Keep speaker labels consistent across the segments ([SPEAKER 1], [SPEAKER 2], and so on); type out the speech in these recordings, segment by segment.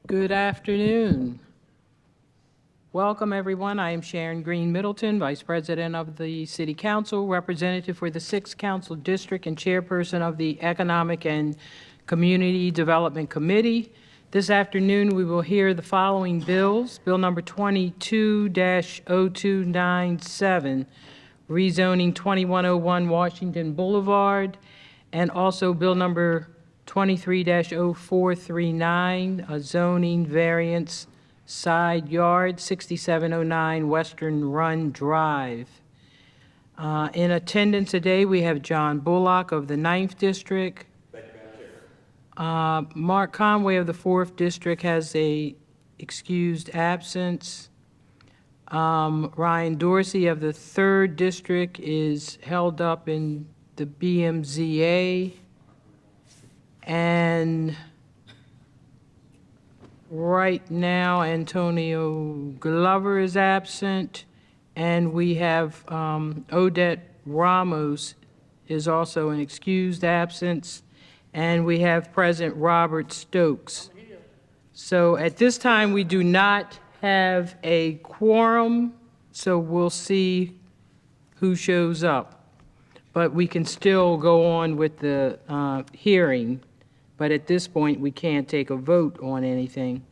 [SPEAKER 1] Good afternoon. Welcome, everyone. I am Sharon Green Middleton, Vice President of the City Council, representative for the 6th Council District, and Chairperson of the Economic and Community Development Committee. This afternoon, we will hear the following bills. Bill number 22-0297, rezoning 2101 Washington Boulevard, and also Bill number 23-0439, a zoning variance side yard, 6709 Western Run Drive. In attendance today, we have John Bullock of the 9th District. Mark Conway of the 4th District has a excused absence. Ryan Dorsey of the 3rd District is held up in the BMZA. And right now, Antonio Glover is absent, and we have Odette Ramos is also an excused absence, and we have present Robert Stokes. So at this time, we do not have a quorum, so we'll see who shows up. But we can still go on with the hearing. But at this point, we can't take a vote on anything.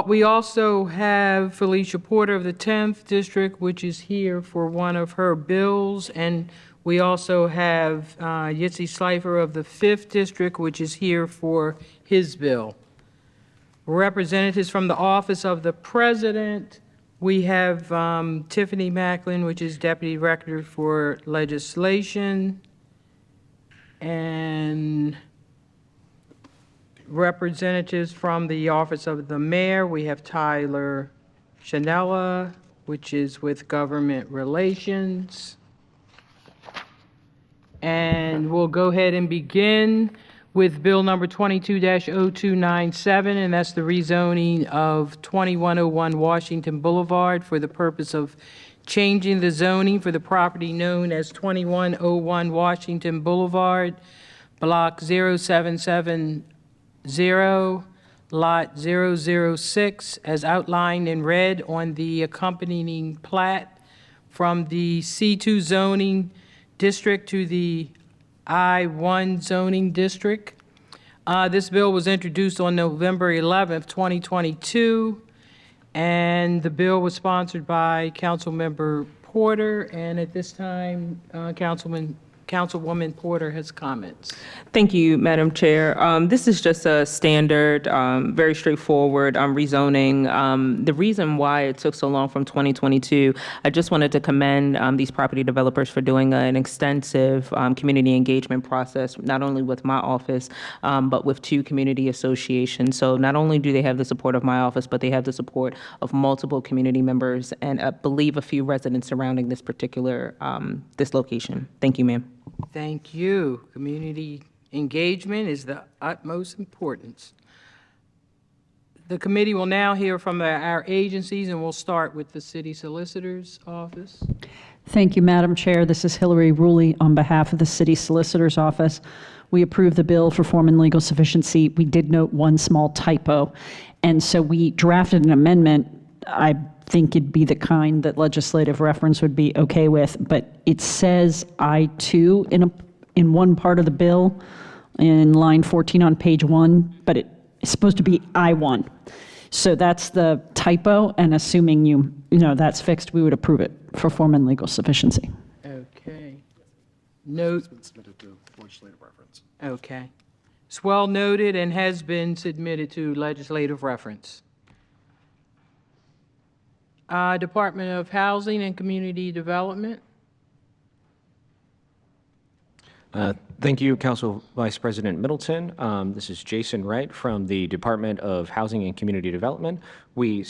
[SPEAKER 1] We also have Felicia Porter of the 10th District, which is here for one of her bills. And we also have Yitzi Slifer of the 5th District, which is here for his bill. Representatives from the Office of the President, we have Tiffany Macklin, which is Deputy Director for Legislation. And representatives from the Office of the Mayor, we have Tyler Chanella, which is with Government Relations. And we'll go ahead and begin with Bill number 22-0297, and that's the rezoning of 2101 Washington Boulevard for the purpose of changing the zoning for the property known as 2101 Washington Boulevard, Block 0770, Lot 006, as outlined in red on the accompanying plat, from the C2 zoning district to the I1 zoning district. This bill was introduced on November 11th, 2022. And the bill was sponsored by Councilmember Porter, and at this time, Councilwoman Porter has comments.
[SPEAKER 2] Thank you, Madam Chair. This is just a standard, very straightforward rezoning. The reason why it took so long from 2022, I just wanted to commend these property developers for doing an extensive community engagement process, not only with my office, but with 2 community associations. So not only do they have the support of my office, but they have the support of multiple community members and I believe a few residents surrounding this particular, this location. Thank you, ma'am.
[SPEAKER 1] Thank you. Community engagement is the utmost importance. The committee will now hear from our agencies, and we'll start with the City Solicitor's Office.
[SPEAKER 3] Thank you, Madam Chair. This is Hillary Ruley on behalf of the City Solicitor's Office. We approve the bill for form and legal sufficiency. We did note one small typo, and so we drafted an amendment. I think it'd be the kind that legislative reference would be okay with, but it says I2 in one part of the bill, in line 14 on page 1, but it's supposed to be I1. So that's the typo, and assuming you know that's fixed, we would approve it for form and legal sufficiency.
[SPEAKER 1] Okay. Note.
[SPEAKER 4] It's been submitted to legislative reference.
[SPEAKER 1] Okay. It's well noted and has been submitted to legislative reference. Department of Housing and Community Development.
[SPEAKER 5] Thank you, Council Vice President Middleton. This is Jason Wright from the Department of Housing and Community Development. We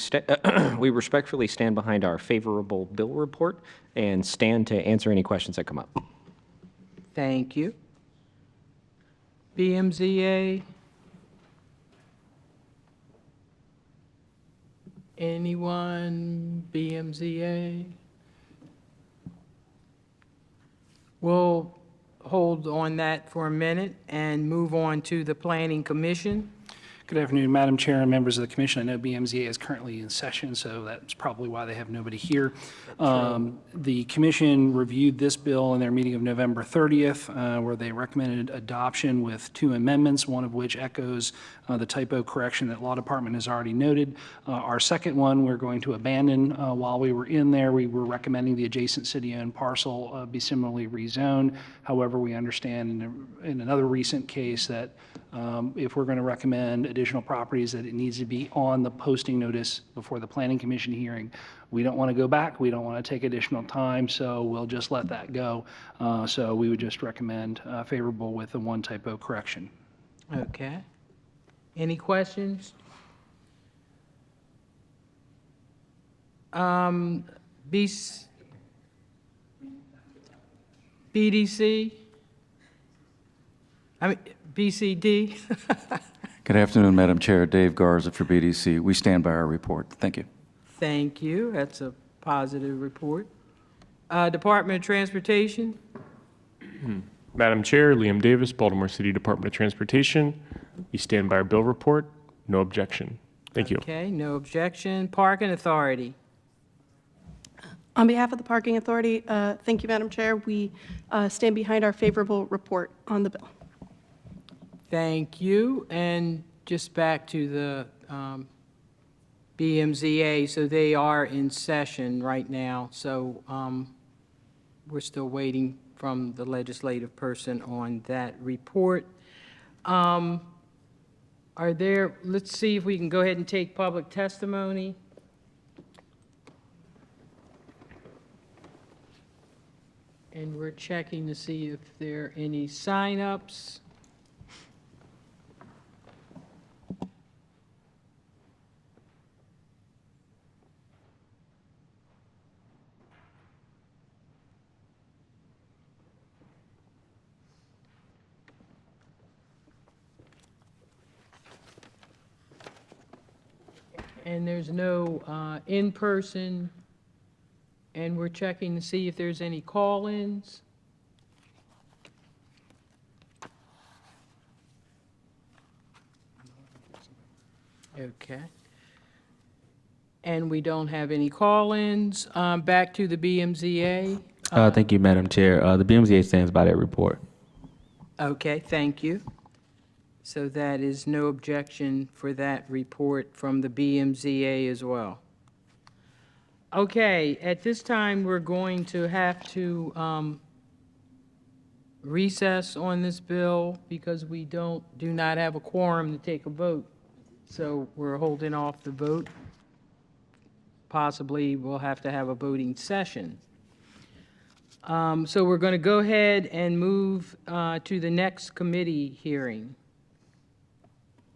[SPEAKER 5] respectfully stand behind our favorable bill report and stand to answer any questions that come up.
[SPEAKER 1] Thank you. BMZA. Anyone? BMZA? We'll hold on that for a minute and move on to the Planning Commission.
[SPEAKER 4] Good afternoon, Madam Chair and members of the commission. I know BMZA is currently in session, so that's probably why they have nobody here. The commission reviewed this bill in their meeting of November 30th, where they recommended adoption with 2 amendments, one of which echoes the typo correction that Law Department has already noted. Our second one we're going to abandon. While we were in there, we were recommending the adjacent city-owned parcel be similarly rezoned. However, we understand in another recent case that if we're going to recommend additional properties, that it needs to be on the posting notice before the Planning Commission hearing. We don't want to go back. We don't want to take additional time, so we'll just let that go. So we would just recommend favorable with the 1 typo correction.
[SPEAKER 1] Okay. Any questions? BDC? I mean, BCD?
[SPEAKER 6] Good afternoon, Madam Chair. Dave Garza for BDC. We stand by our report. Thank you.
[SPEAKER 1] Thank you. That's a positive report. Department of Transportation?
[SPEAKER 7] Madam Chair, Liam Davis, Baltimore City Department of Transportation. We stand by our bill report. No objection. Thank you.
[SPEAKER 1] Okay, no objection. Parking Authority?
[SPEAKER 8] On behalf of the Parking Authority, thank you, Madam Chair. We stand behind our favorable report on the bill.
[SPEAKER 1] Thank you. And just back to the BMZA, so they are in session right now, so we're still waiting from the legislative person on that report. Are there, let's see if we can go ahead and take public testimony. And we're checking to see if there are any sign-ups. And there's no in-person, and we're checking to see if there's any call-ins. Okay. And we don't have any call-ins. Back to the BMZA.
[SPEAKER 9] Thank you, Madam Chair. The BMZA stands by that report.
[SPEAKER 1] Okay, thank you. So that is no objection for that report from the BMZA as well. Okay, at this time, we're going to have to recess on this bill because we do not have a quorum to take a vote. So we're holding off the vote. Possibly we'll have to have a voting session. So we're going to go ahead and move to the next committee hearing,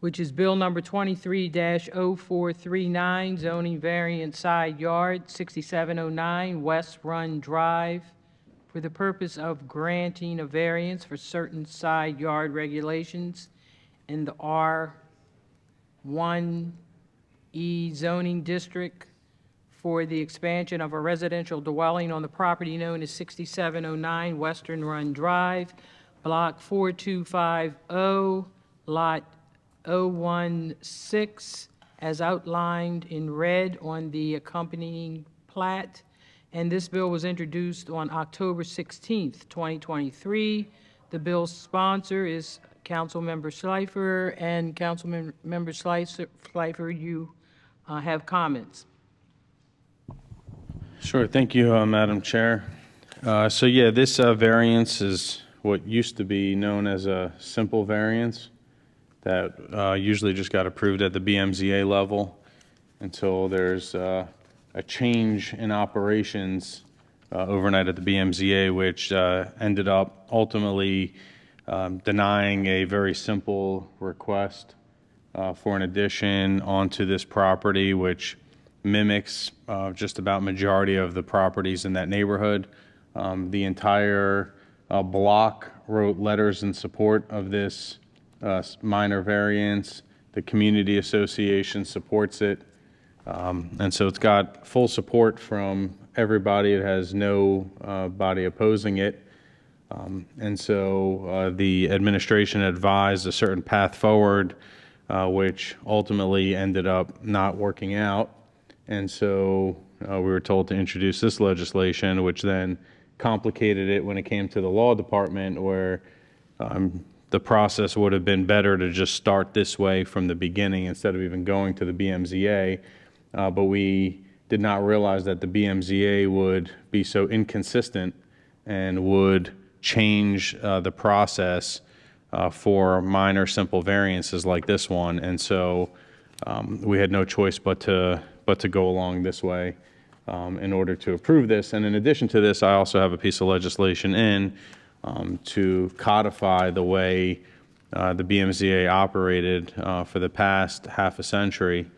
[SPEAKER 1] which is Bill number 23-0439, zoning variant side yard, 6709 West Run Drive, for the purpose of granting a variance for certain side yard regulations in the R1E zoning district for the expansion of a residential dwelling on the property known as 6709 Western Run Drive, Block 4250, Lot 016, as outlined in red on the accompanying plat. And this bill was introduced on October 16th, 2023. The bill's sponsor is Councilmember Schleifer, and Councilmember Schleifer, you have comments.
[SPEAKER 10] Sure. Thank you, Madam Chair. So yeah, this variance is what used to be known as a simple variance that usually just got approved at the BMZA level until there's a change in operations overnight at the BMZA, which ended up ultimately denying a very simple request for an addition onto this property, which mimics just about majority of the properties in that neighborhood. The entire block wrote letters in support of this minor variance. The community association supports it. And so it's got full support from everybody. It has no body opposing it. And so the administration advised a certain path forward, which ultimately ended up not working out. And so we were told to introduce this legislation, which then complicated it when it came to the law department, where the process would have been better to just start this way from the beginning instead of even going to the BMZA. But we did not realize that the BMZA would be so inconsistent and would change the process for minor, simple variances like this one. And so we had no choice but to go along this way in order to approve this. And in addition to this, I also have a piece of legislation in to codify the way the BMZA operated for the past half a century,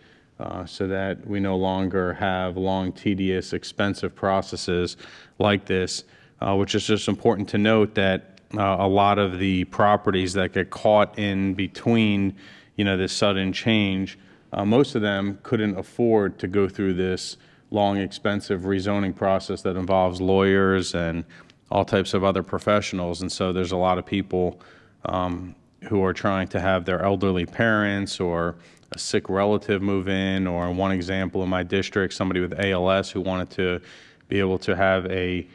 [SPEAKER 10] so that we no longer have long, tedious, expensive processes like this, which is just important to note that a lot of the properties that get caught in between, this sudden change, most of them couldn't afford to go through this long, expensive rezoning process that involves lawyers and all types of other professionals. And so there's a lot of people who are trying to have their elderly parents or a sick relative move in, or in one example in my district, somebody with ALS who wanted to be able to have a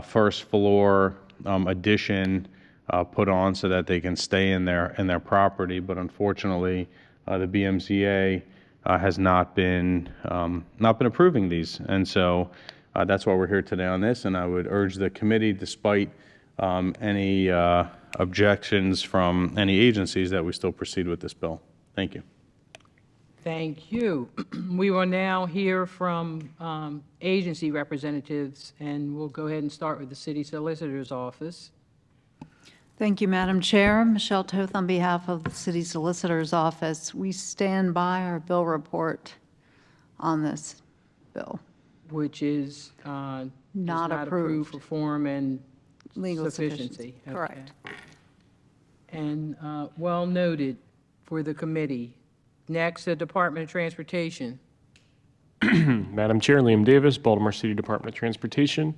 [SPEAKER 10] first floor addition put on so that they can stay in their property. But unfortunately, the BMZA has not been approving these. And so that's why we're here today on this. And I would urge the committee, despite any objections from any agencies, that we still proceed with this bill. Thank you.
[SPEAKER 1] Thank you. We will now hear from agency representatives, and we'll go ahead and start with the City Solicitor's Office.
[SPEAKER 11] Thank you, Madam Chair. Michelle Toth on behalf of the City Solicitor's Office. We stand by our bill report on this bill.
[SPEAKER 1] Which is does
[SPEAKER 11] Not
[SPEAKER 1] approve
[SPEAKER 11] approved.
[SPEAKER 1] for form and
[SPEAKER 11] Legal
[SPEAKER 1] sufficiency.
[SPEAKER 11] sufficiency. Correct.
[SPEAKER 1] Okay. And well noted for the committee. Next, the Department of Transportation.
[SPEAKER 7] Madam Chair, Liam Davis, Baltimore City Department of Transportation.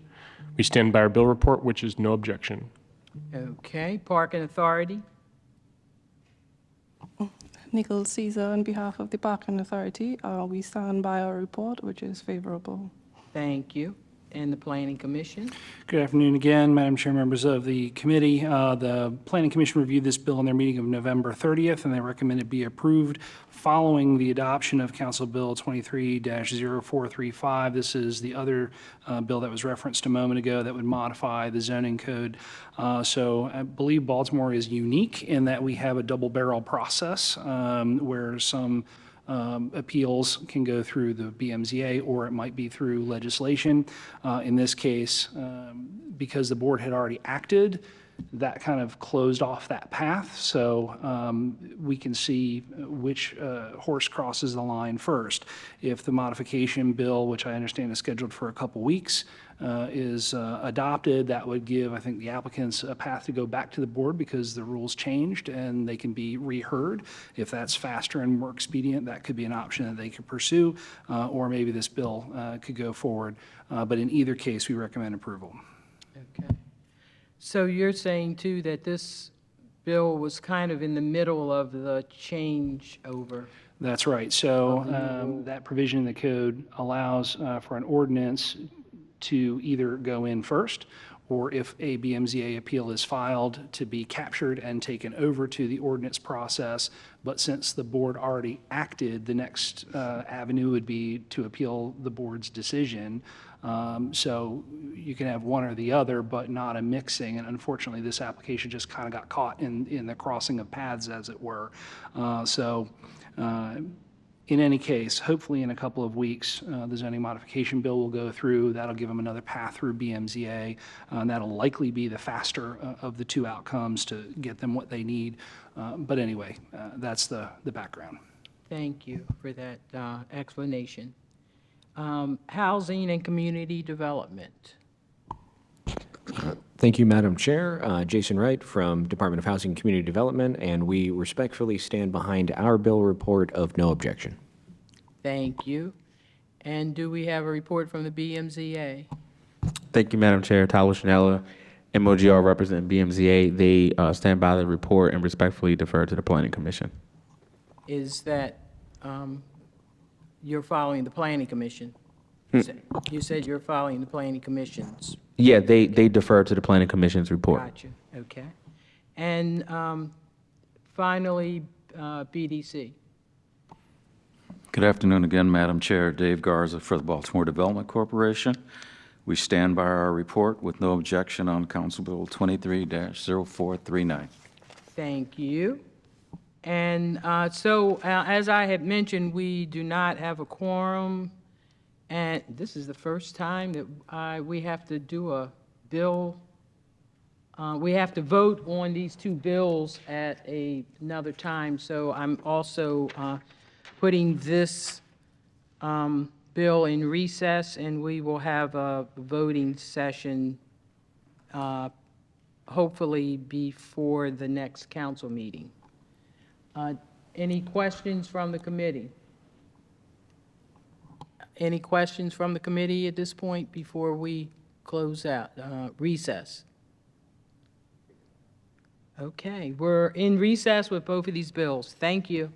[SPEAKER 7] We stand by our bill report, which is no objection.
[SPEAKER 1] Okay, Parking Authority.
[SPEAKER 12] Nicole Caesar on behalf of the Parking Authority. We stand by our report, which is favorable.
[SPEAKER 1] Thank you. And the Planning Commission.
[SPEAKER 4] Good afternoon again, Madam Chair, members of the committee. The Planning Commission reviewed this bill in their meeting of November 30th, and they recommend it be approved following the adoption of Council Bill 23-0435. This is the other bill that was referenced a moment ago that would modify the zoning code. So I believe Baltimore is unique in that we have a double barrel process where some appeals can go through the BMZA, or it might be through legislation. In this case, because the board had already acted, that kind of closed off that path. So we can see which horse crosses the line first. If the modification bill, which I understand is scheduled for a couple weeks, is adopted, that would give, I think, the applicants a path to go back to the board because the rules changed and they can be reheard. If that's faster and more expedient, that could be an option that they could pursue, or maybe this bill could go forward. But in either case, we recommend approval.
[SPEAKER 1] Okay. So you're saying, too, that this bill was kind of in the middle of the changeover?
[SPEAKER 4] That's right. So that provision in the code allows for an ordinance to either go in first, or if a BMZA appeal is filed, to be captured and taken over to the ordinance process. But since the board already acted, the next avenue would be to appeal the board's decision. So you can have one or the other, but not a mixing. And unfortunately, this application just kind of got caught in the crossing of paths, as it were. In any case, hopefully in a couple of weeks, the zoning modification bill will go through. That'll give them another path through BMZA. And that'll likely be the faster of the two outcomes to get them what they need. But anyway, that's the background.
[SPEAKER 1] Thank you for that explanation. Housing and Community Development.
[SPEAKER 5] Thank you, Madam Chair. Jason Wright from Department of Housing and Community Development, and we respectfully stand behind our bill report of no objection.
[SPEAKER 1] Thank you. And do we have a report from the BMZA?
[SPEAKER 9] Thank you, Madam Chair. Tyler Shanella. MOGR represent BMZA. They stand by the report and respectfully defer to the Planning Commission.
[SPEAKER 1] Is that you're following the Planning Commission? You said you're following the Planning Commission's.
[SPEAKER 9] Yeah, they defer to the Planning Commission's report.
[SPEAKER 1] Gotcha, okay. And finally, BDC.
[SPEAKER 6] Good afternoon again, Madam Chair. Dave Garza for the Baltimore Development Corporation. We stand by our report with no objection on Council Bill 23-0439.
[SPEAKER 1] Thank you. And so, as I had mentioned, we do not have a quorum, and this is the first time that we have to do a bill. We have to vote on these two bills at another time, so I'm also putting this bill in recess, and we will have a voting session hopefully before the next council meeting. Any questions from the committee? Any questions from the committee at this point before we close out, recess? Okay, we're in recess with both of these bills. Thank you.